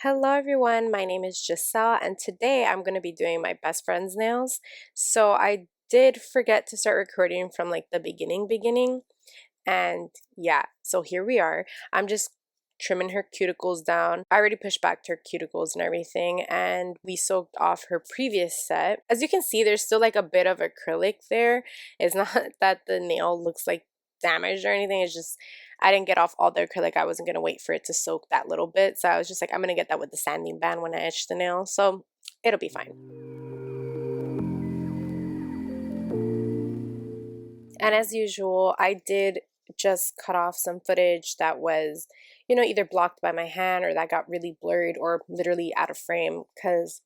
Hello everyone, my name is Gissel and today I'm going to be doing my best friend's nails. So I did forget to start recording from like the beginning and yeah, so here we are. I'm just trimming her cuticles down. I already pushed back her cuticles and everything and we soaked off her previous set. As you can see, there's still like a bit of acrylic there. It's not that the nail looks like damaged or anything, it's just I didn't get off all the acrylic. I wasn't going to wait for it to soak that little bit. So I was just like, I'm going to get that with the sanding band when I etch the nail. So it'll be fine. And as usual, I did just cut off some footage that was, either blocked by my hand or that got really blurred or literally out of frame. Because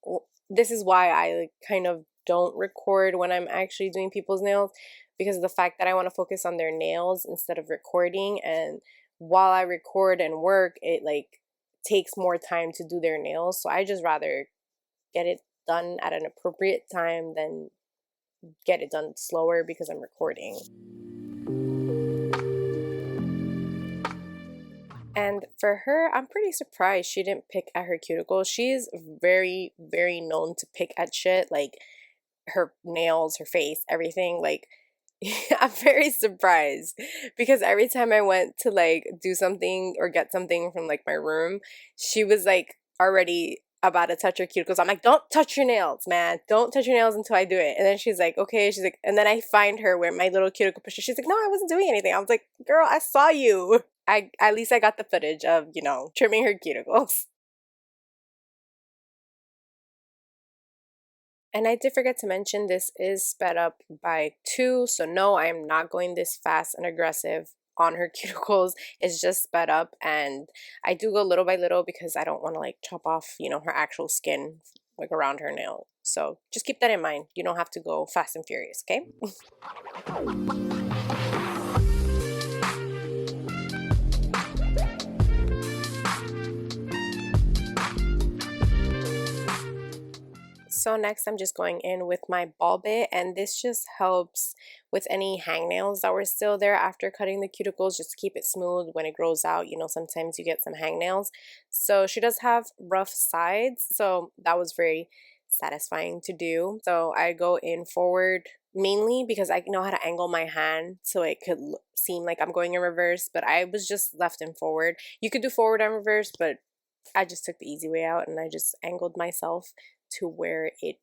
this is why I kind of don't record when I'm actually doing people's nails, because of the fact that I want to focus on their nails instead of recording. And while I record and work, it takes more time to do their nails. So I just rather get it done at an appropriate time than get it done slower because I'm recording. And for her, I'm pretty surprised she didn't pick at her cuticles. She's very, very known to pick at shit, like her nails, her face, everything. Like, I'm very surprised because every time I went to do something or get something from my room, she was already about to touch her cuticles. I'm like, don't touch your nails, man. Don't touch your nails until I do it. And then she's like, okay. She's like, and then I find her where my little cuticle pusher. She's like, no, I wasn't doing anything. I was like, girl, I saw you. At least I got the footage of, trimming her cuticles. And I did forget to mention this is sped up by 2, so no, I am not going this fast and aggressive on her cuticles. It's just sped up, and I do go little by little because I don't want to chop off, her actual skin around her nail. So just keep that in mind. You don't have to go fast and furious, okay? So next I'm just going in with my ball bit, and this just helps with any hangnails that were still there after cutting the cuticles, just to keep it smooth when it grows out. Sometimes you get some hangnails. So she does have rough sides, so that was very satisfying to do. So I go in forward mainly because I know how to angle my hand so it could seem like I'm going in reverse, but I was just left and forward. You could do forward and reverse, but I just took the easy way out and I just angled myself to where it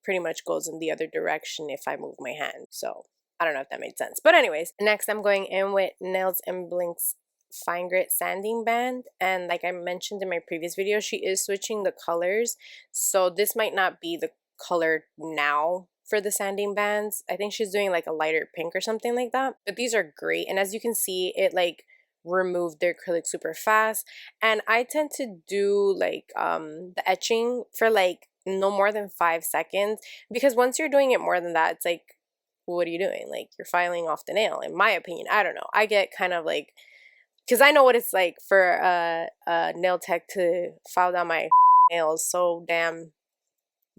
pretty much goes in the other direction if I move my hand. So I don't know if that made sense. But anyways, next I'm going in with Nails and Blink's fine grit sanding band, and like I mentioned in my previous video, she is switching the colors, so this might not be the color now for the sanding bands. I think she's doing like a lighter pink or something like that, but these are great. And as you can see, it removed their acrylic super fast. And I tend to do the etching for no more than 5 seconds, because once you're doing it more than that, it's what are you doing? You're filing off the nail, in my opinion. I don't know, I get kind of because I know what it's like for a nail tech to file down my nails so damn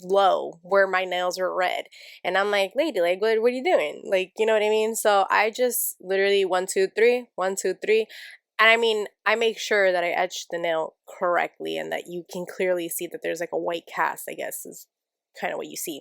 low where my nails were red, and I'm like, lady, what are you doing? You know what I mean? So I just literally 1 2 3 1 2 3, and I mean, I make sure that I etch the nail correctly and that you can clearly see that there's a white cast, I guess is kind of what you see.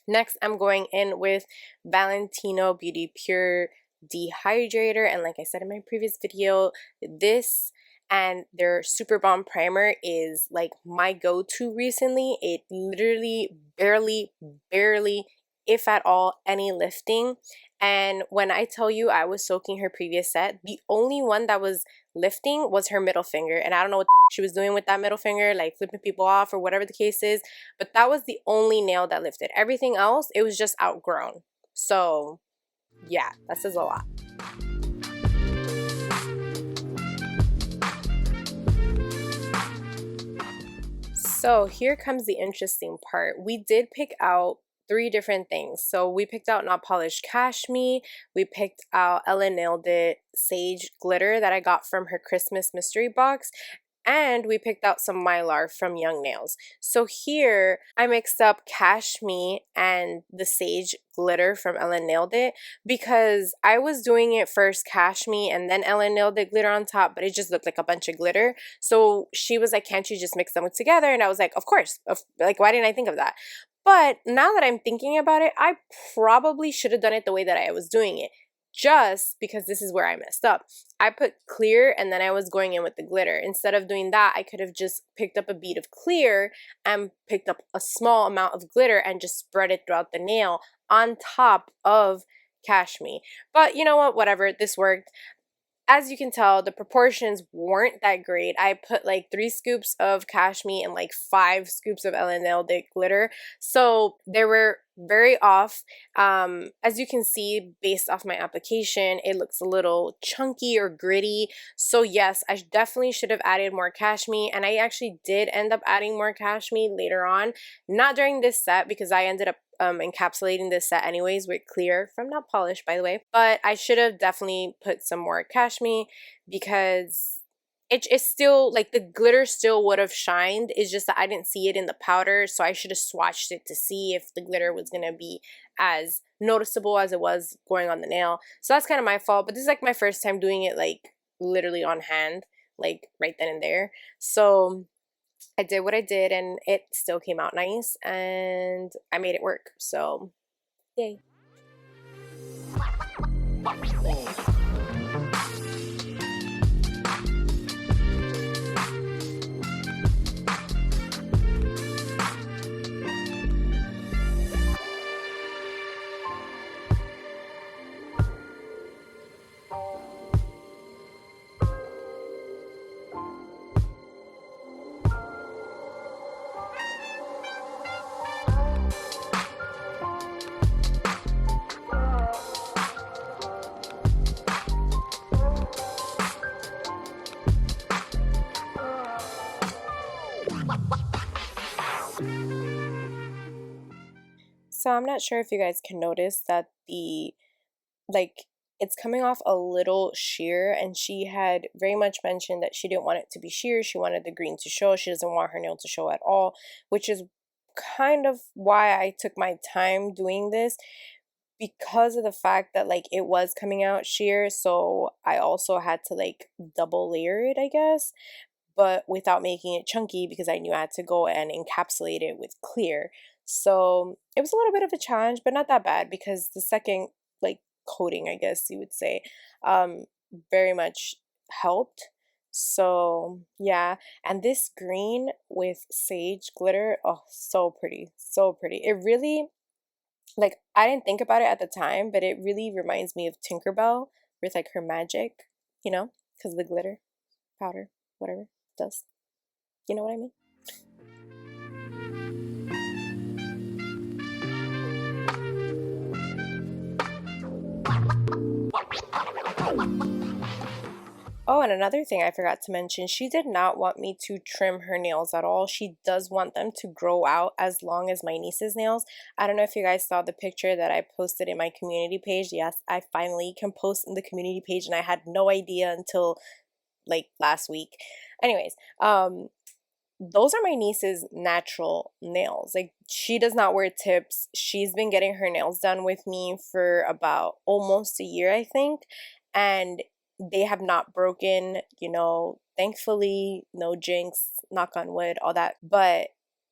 Next, I'm going in with Valentino Beauty Pure Dehydrator, and like I said in my previous video, this and their Super Bond primer is my go-to recently. It literally barely, if at all, any lifting. And when I tell you I was soaking her previous set, the only one that was lifting was her middle finger, and I don't know what she was doing with that middle finger, flipping people off or whatever the case is, but that was the only nail that lifted. Everything else, it was just outgrown. So yeah, that says a lot. So here comes the interesting part. We did pick out 3 different things. So we picked out Not Polished Cashmere, we picked out Ella Nailed It Sage Glitter that I got from her Christmas mystery box, and we picked out some Mylar from Young Nails. So here I mixed up Cashmere and the Sage glitter from Ellen Nailed It, because I was doing it first Cashmere and then Ellen Nailed It glitter on top, but it just looked like a bunch of glitter. So she was like, can't you just mix them together? And I was like, of course. Like, why didn't I think of that? But now that I'm thinking about it, I probably should have done it the way that I was doing it, just because this is where I messed up. I put clear and then I was going in with the glitter. Instead of doing that, I could have just picked up a bead of clear and picked up a small amount of glitter and just spread it throughout the nail on top of Cashmere. But you know what, whatever, this worked. As you can tell, the proportions weren't that great. I put like 3 scoops of Cashmere and like 5 scoops of Ellen Nailed It glitter. So they were very off. As you can see, based off my application, it looks a little chunky or gritty. So yes, I definitely should have added more Cashmere, and I actually did end up adding more Cashmere later on. Not during this set, because I ended up encapsulating this set anyways with clear from Not Polished, by the way. But I should have definitely put some more Cashmere, because it's still like the glitter still would have shined. It's just that I didn't see it in the powder, so I should have swatched it to see if the glitter was gonna be as noticeable as it was going on the nail. So that's kind of my fault, but this is like my first time doing it like literally on hand, like right then and there. So I did what I did and it still came out nice and I made it work. So yay. So I'm not sure if you guys can notice that it's coming off a little sheer, and she had very much mentioned that she didn't want it to be sheer. She wanted the green to show. She doesn't want her nail to show at all, which is kind of why I took my time doing this, because of the fact that like it was coming out sheer. So I also had to like double layer it, I guess, but without making it chunky, because I knew I had to go and encapsulate it with clear. So it was a little bit of a challenge, but not that bad, because the second like coating, I guess you would say, um, very much helped. So yeah, and this green with sage glitter, oh, so pretty, so pretty. It really, like, I didn't think about it at the time, but it really reminds me of Tinkerbell with like her magic, because the glitter, powder, whatever it does. You know what I mean? Oh, and another thing I forgot to mention, she did not want me to trim her nails at all. She does want them to grow out as long as my niece's nails. I don't know if you guys saw the picture that I posted in my community page. Yes, I finally can post in the community page, and I had no idea until like last week. Anyways, those are my niece's natural nails. Like, she does not wear tips. She's been getting her nails done with me for about almost a year, I think, and they have not broken, thankfully, no jinx, knock on wood, all that. But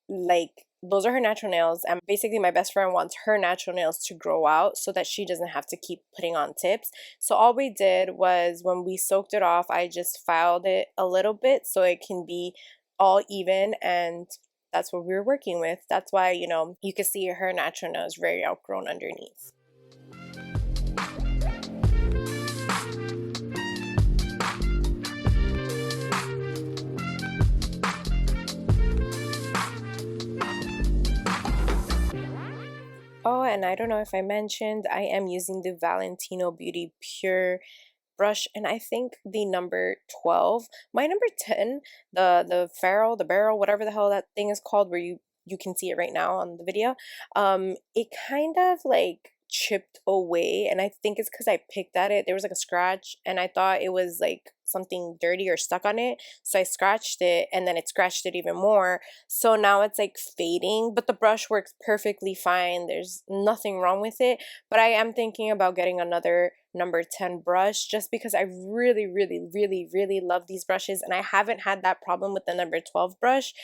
like, those are her natural nails, and basically my best friend wants her natural nails to grow out so that she doesn't have to keep putting on tips. So all we did was, when we soaked it off, I just filed it a little bit so it can be all even, and that's what we were working with. That's why, you can see her natural nails very outgrown underneath. Oh, and I don't know if I mentioned, I am using the Valentino Beauty Pure brush, and I think the number 12. My number 10, the ferrule, the barrel, whatever the hell that thing is called, where you can see it right now on the video, it kind of like chipped away, and I think it's because I picked at it. There was like a scratch and I thought it was like something dirty or stuck on it, so I scratched it and then it scratched it even more, so now it's like fading. But the brush works perfectly fine, there's nothing wrong with it. But I am thinking about getting another number 10 brush just because I really love these brushes, and I haven't had that problem with the number 12 brush.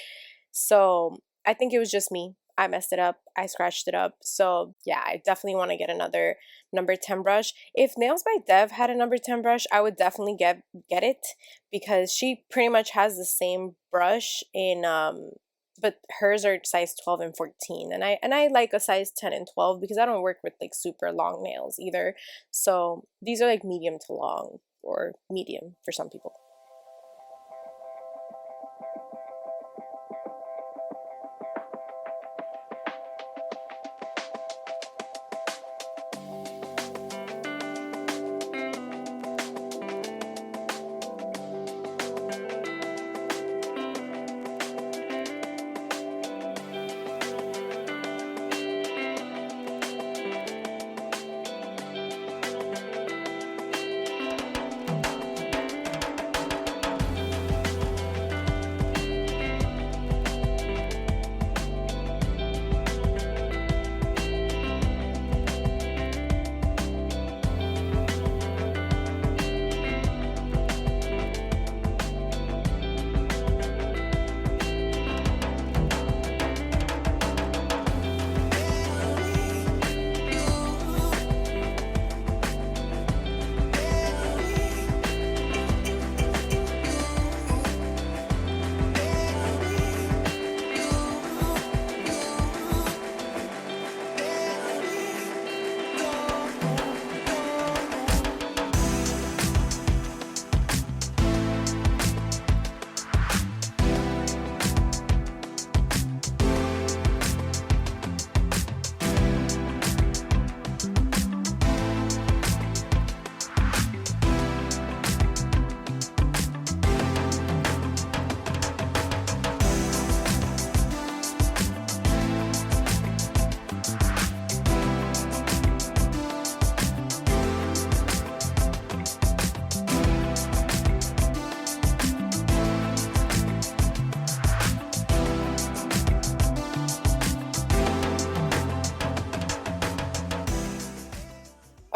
So I think it was just me. I messed it up. I scratched it up. So yeah, I definitely want to get another number 10 brush. If Nails by Dev had a number 10 brush, I would definitely get it, because she pretty much has the same brush in but hers are size 12 and 14, and I like a size 10 and 12 because I don't work with like super long nails either. So these are like medium to long, or medium for some people.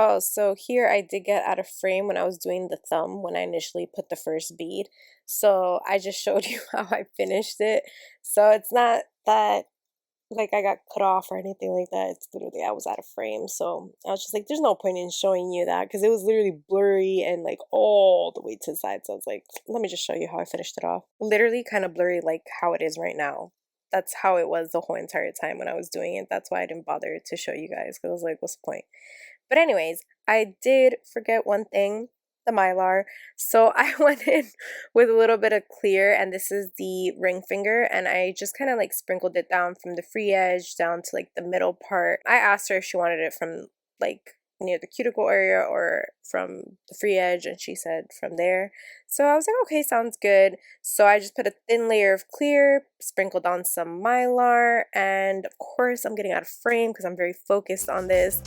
Oh, so here I did get out of frame when I was doing the thumb when I initially put the first bead. So I just showed you how I finished it. So it's not that like I got cut off or anything like that. It's literally I was out of frame. So I was just like, there's no point in showing you that because it was literally blurry and like all the way to the side. So I was like, let me just show you how I finished it off. Literally kind of blurry like how it is right now. That's how it was the whole entire time when I was doing it. That's why I didn't bother to show you guys, because I was like, what's the point? But anyways, I did forget one thing, the Mylar. So I went in with a little bit of clear, and this is the ring finger, and I just kind of like sprinkled it down from the free edge down to like the middle part. I asked her if she wanted it from like near the cuticle area or from the free edge, and she said from there. So I was like, okay, sounds good. So I just put a thin layer of clear, sprinkled on some Mylar, and of course I'm getting out of frame because I'm very focused on this.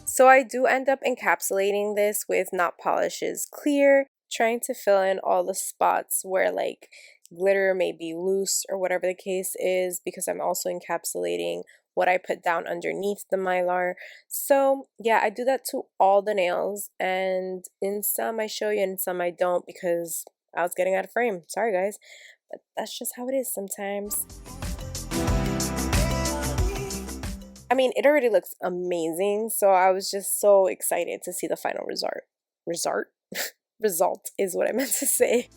So I do end up encapsulating this with Not Polish's clear, trying to fill in all the spots where like glitter may be loose or whatever the case is, because I'm also encapsulating what I put down underneath the Mylar. So yeah, I do that to all the nails, and in some I show you, in some I don't because I was getting out of frame. Sorry guys, but that's just how it is sometimes. I mean, it already looks amazing, so I was just so excited to see the final result. Result is what I meant to say.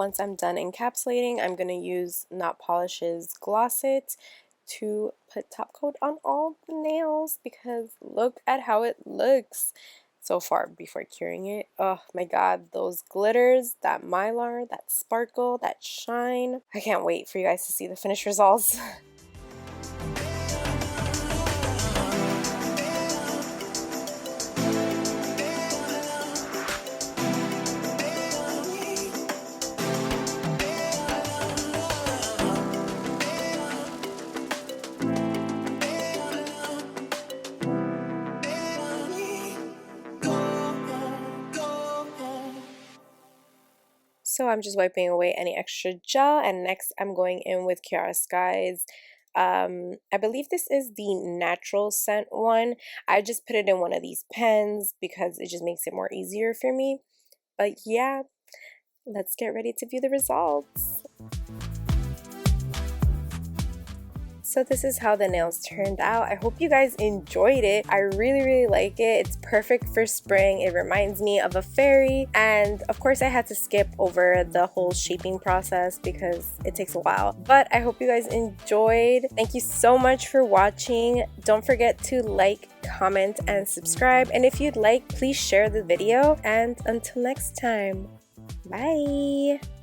once I'm done encapsulating, I'm going to use Not Polish's Gloss It to put top coat on all the nails, because look at how it looks so far before curing it. Oh my god, those glitters, that mylar, that sparkle, that shine. I can't wait for you guys to see the finished results. So I'm just wiping away any extra gel, and next I'm going in with Kiara Sky's, I believe this is the natural scent one. I just put it in one of these pens because it just makes it more easier for me. But yeah, let's get ready to view the results. So this is how the nails turned out. I hope you guys enjoyed it. I really like it. It's perfect for spring. It reminds me of a fairy, and of course I had to skip over the whole shaping process because it takes a while. But I hope you guys enjoyed. Thank you so much for watching. Don't forget to like, comment, and subscribe. And if you'd like, please share the video. And until next time, bye!